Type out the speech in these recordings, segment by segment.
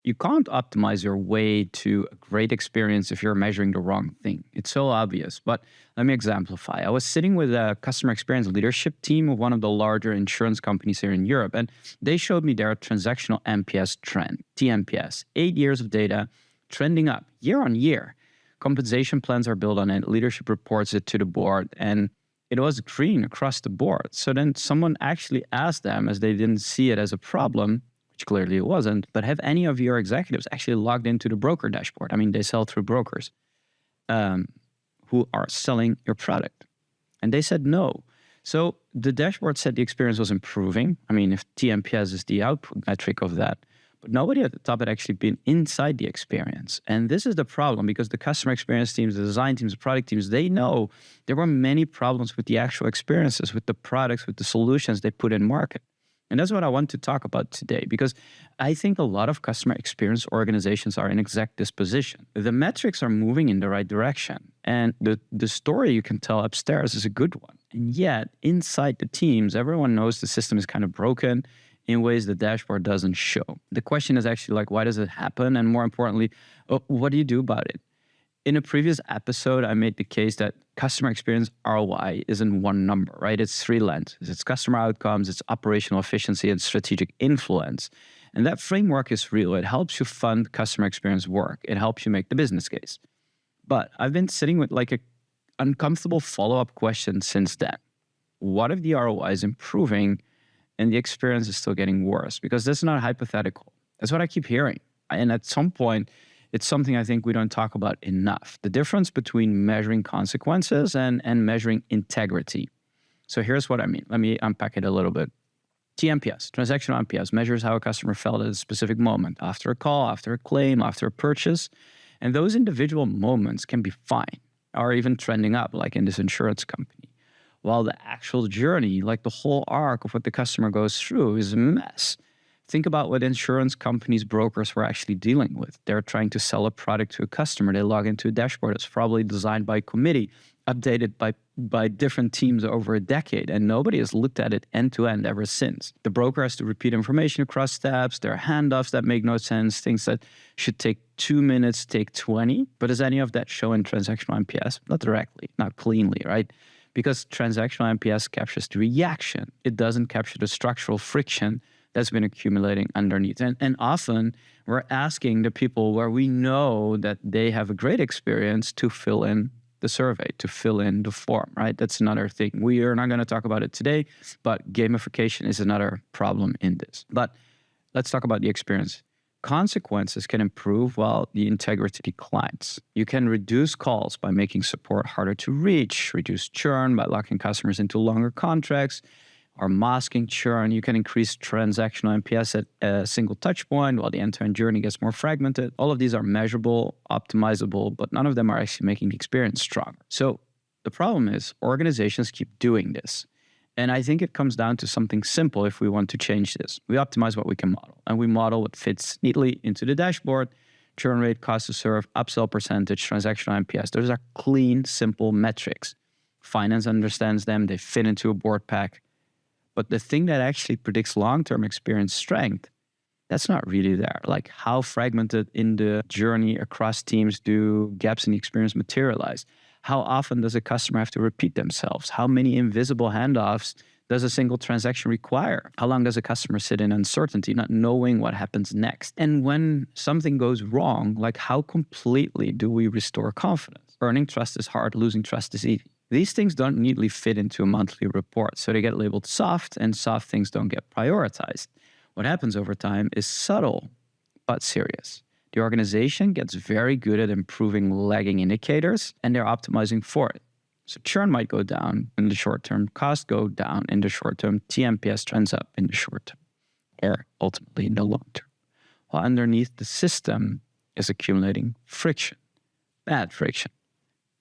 You can't optimize your way to a great experience if you're measuring the wrong thing. It's so obvious, but let me exemplify. I was sitting with a customer experience leadership team of one of the larger insurance companies here in Europe, and they showed me their transactional MPS trend, TMPS, 8 years of data, trending up year on year. Compensation plans are built on it, leadership reports it to the board, and it was green across the board. So then someone actually asked them, as they didn't see it as a problem, which clearly it wasn't, but have any of your executives actually logged into the broker dashboard? I mean, they sell through brokers who are selling your product. And they said no. So the dashboard said the experience was improving. I mean, if TMPS is the output metric of that, but nobody at the top had actually been inside the experience. And this is the problem, because the customer experience teams, the design teams, the product teams, they know there were many problems with the actual experiences, with the products, with the solutions they put in market. And that's what I want to talk about today, because I think a lot of customer experience organizations are in exact this position. The metrics are moving in the right direction, and the story you can tell upstairs is a good one. And yet, inside the teams, everyone knows the system is kind of broken in ways the dashboard doesn't show. The question is actually like, why does it happen? And more importantly, what do you do about it? In a previous episode, I made the case that customer experience ROI isn't one number, right? It's three lenses. It's customer outcomes, it's operational efficiency, and strategic influence. And that framework is real. It helps you fund customer experience work. It helps you make the business case. But I've been sitting with like an uncomfortable follow-up question since then. What if the ROI is improving and the experience is still getting worse? Because that's not hypothetical. That's what I keep hearing. And at some point, it's something I think we don't talk about enough. The difference between measuring consequences and measuring integrity. So here's what I mean. Let me unpack it a little bit. TMPS, transactional MPS, measures how a customer felt at a specific moment, after a call, after a claim, after a purchase. And those individual moments can be fine, or even trending up, like in this insurance company. While the actual journey, like the whole arc of what the customer goes through, is a mess. Think about what insurance companies, brokers were actually dealing with. They're trying to sell a product to a customer. They log into a dashboard that's probably designed by committee, updated by different teams over a decade, and nobody has looked at it end to end ever since. The broker has to repeat information across steps. There are handoffs that make no sense. Things that should take 2 minutes take 20. But does any of that show in transactional MPS? Not directly, not cleanly, right? Because transactional MPS captures the reaction. It doesn't capture the structural friction that's been accumulating underneath. And often we're asking the people where we know that they have a great experience to fill in the survey, to fill in the form, right? That's another thing. We are not going to talk about it today, but gamification is another problem in this. But let's talk about the experience. Consequences can improve while the integrity declines. You can reduce calls by making support harder to reach, reduce churn by locking customers into longer contracts, or masking churn. You can increase transactional MPS at a single touch point while the end-to-end journey gets more fragmented. All of these are measurable, optimizable, but none of them are actually making the experience stronger. So the problem is organizations keep doing this. And I think it comes down to something simple if we want to change this. We optimize what we can model, and we model what fits neatly into the dashboard. Churn rate, cost to serve, upsell percentage, transactional MPS. Those are clean, simple metrics. Finance understands them. They fit into a board pack. But the thing that actually predicts long-term experience strength, that's not really there. Like, how fragmented in the journey across teams do gaps in the experience materialize? How often does a customer have to repeat themselves? How many invisible handoffs does a single transaction require? How long does a customer sit in uncertainty, not knowing what happens next? And when something goes wrong, like, how completely do we restore confidence? Earning trust is hard, losing trust is easy. These things don't neatly fit into a monthly report, so they get labeled soft, and soft things don't get prioritized. What happens over time is subtle but serious. The organization gets very good at improving lagging indicators, and they're optimizing for it. So churn might go down in the short term, costs go down in the short term, TMPS trends up in the short term, or ultimately in the long term. While underneath, the system is accumulating friction, bad friction.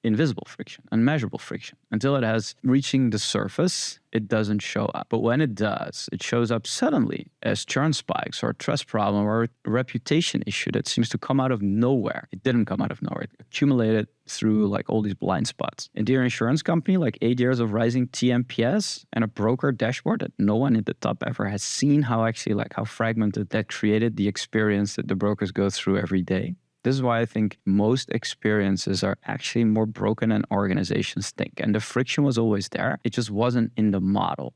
invisible friction, unmeasurable friction. Until it has reaching the surface, it doesn't show up. But when it does, it shows up suddenly as churn spikes or a trust problem or a reputation issue that seems to come out of nowhere. It didn't come out of nowhere. It accumulated through like all these blind spots. And dear insurance company, like 8 years of rising TMPS and a broker dashboard that no one at the top ever has seen how fragmented that created the experience that the brokers go through every day. This is why I think most experiences are actually more broken than organizations think. And the friction was always there. It just wasn't in the model.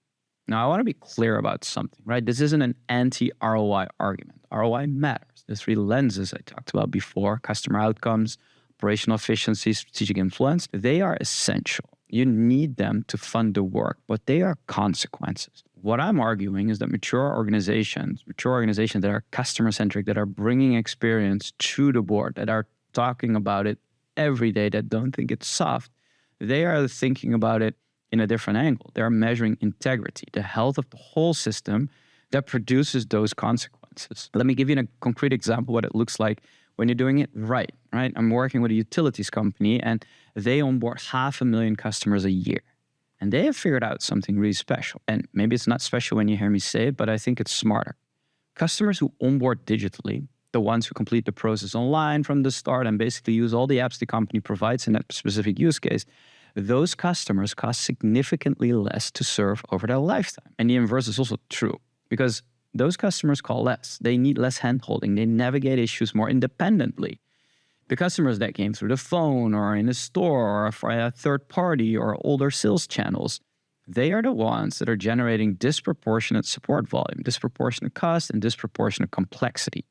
Now, I want to be clear about something, right? This isn't an anti-ROI argument. ROI matters. The 3 lenses I talked about before, customer outcomes, operational efficiency, strategic influence, they are essential. You need them to fund the work, but they are consequences. What I'm arguing is that mature organizations that are customer-centric, that are bringing experience to the board, that are talking about it every day, that don't think it's soft, they are thinking about it in a different angle. They're measuring integrity, the health of the whole system that produces those consequences. Let me give you a concrete example what it looks like when you're doing it right? I'm working with a utilities company, and they onboard 500,000 customers a year. And they have figured out something really special. And maybe it's not special when you hear me say it, but I think it's smarter. Customers who onboard digitally, the ones who complete the process online from the start and basically use all the apps the company provides in that specific use case, those customers cost significantly less to serve over their lifetime. And the inverse is also true, because those customers call less. They need less handholding. They navigate issues more independently. The customers that came through the phone or in a store or via a third party or older sales channels, they are the ones that are generating disproportionate support volume, disproportionate cost, and disproportionate complexity.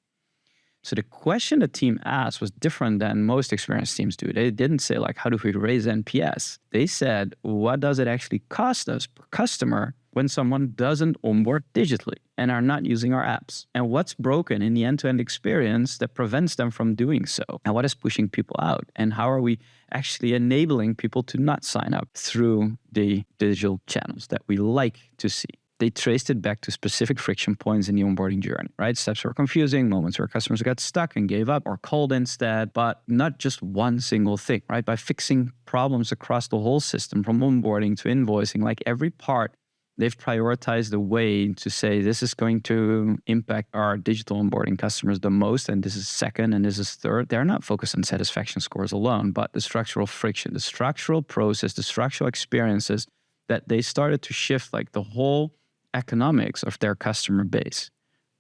So the question the team asked was different than most experienced teams do. They didn't say, how do we raise NPS? They said, what does it actually cost us per customer when someone doesn't onboard digitally and are not using our apps? And what's broken in the end-to-end experience that prevents them from doing so? And what is pushing people out? And how are we actually enabling people to not sign up through the digital channels that we like to see? They traced it back to specific friction points in the onboarding journey, right? Steps were confusing, moments where customers got stuck and gave up or called instead, but not just one single thing, right? By fixing problems across the whole system, from onboarding to invoicing, every part, they've prioritized a way to say this is going to impact our digital onboarding customers the most, and this is second, and this is third. They're not focused on satisfaction scores alone, but the structural friction, the structural process, the structural experiences that they started to shift the whole economics of their customer base.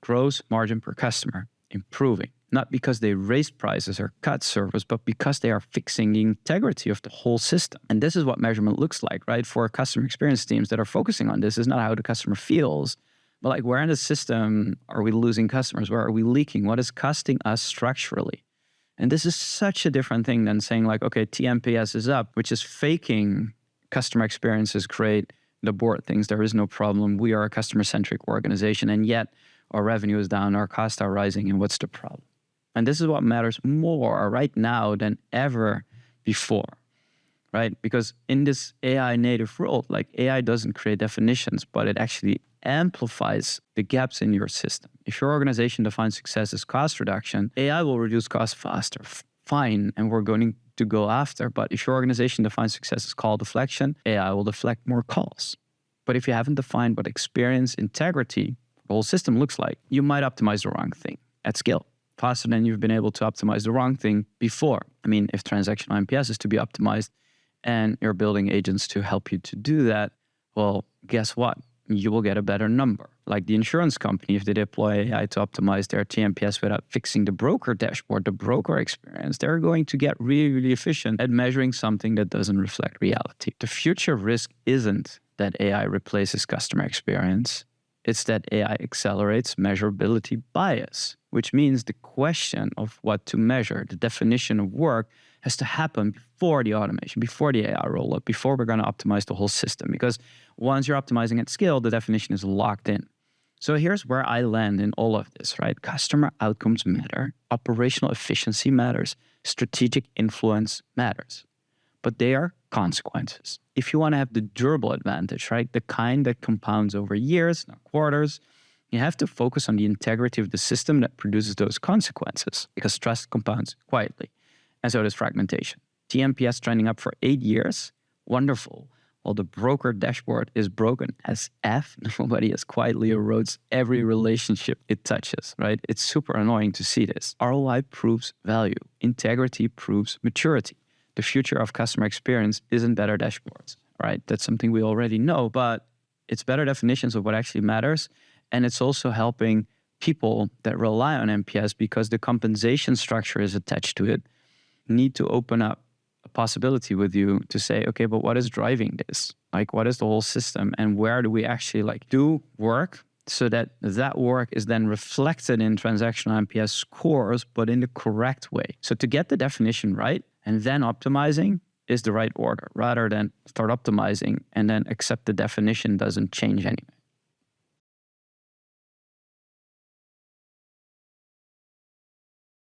Gross margin per customer improving, not because they raised prices or cut service, but because they are fixing the integrity of the whole system. And this is what measurement looks like, right? For customer experience teams that are focusing on this, is not how the customer feels, but where in the system are we losing customers? Where are we leaking? What is costing us structurally? And this is such a different thing than saying okay, TMPS is up, which is faking customer experience is great. The board thinks there is no problem. We are a customer-centric organization, and yet our revenue is down, our costs are rising, and what's the problem? And this is what matters more right now than ever before, right? Because in this AI native world, AI doesn't create definitions, but it actually amplifies the gaps in your system. If your organization defines success as cost reduction, AI will reduce costs faster. Fine, and we're going to go after. But if your organization defines success as call deflection, AI will deflect more calls. But if you haven't defined what experience integrity, the whole system looks like, you might optimize the wrong thing at scale, faster than you've been able to optimize the wrong thing before. If transactional MPS is to be optimized and you're building agents to help you to do that, well, guess what? You will get a better number. Like the insurance company, if they deploy AI to optimize their TMPS without fixing the broker dashboard, the broker experience, they're going to get really, really efficient at measuring something that doesn't reflect reality. The future risk isn't that AI replaces customer experience. It's that AI accelerates measurability bias, which means the question of what to measure, the definition of work, has to happen before the automation, before the AI rollout, before we're going to optimize the whole system. Because once you're optimizing at scale, the definition is locked in. So here's where I land in all of this, right? Customer outcomes matter, operational efficiency matters, strategic influence matters. But they are consequences. If you want to have the durable advantage, right, the kind that compounds over years, not quarters, you have to focus on the integrity of the system that produces those consequences, because trust compounds quietly. And so does fragmentation. TMPS trending up for 8 years. Wonderful. Well, the broker dashboard is broken as F. Nobody as quietly erodes every relationship it touches, right? It's super annoying to see this. ROI proves value. Integrity proves maturity. The future of customer experience isn't better dashboards, right? That's something we already know, but it's better definitions of what actually matters. And it's also helping people that rely on MPS, because the compensation structure is attached to it, need to open up a possibility with you to say, okay, but what is driving this? Like, what is the whole system, and where do we actually do work so that that work is then reflected in transactional MPS scores, but in the correct way. So to get the definition right and then optimizing is the right order, rather than start optimizing and then accept the definition doesn't change anything.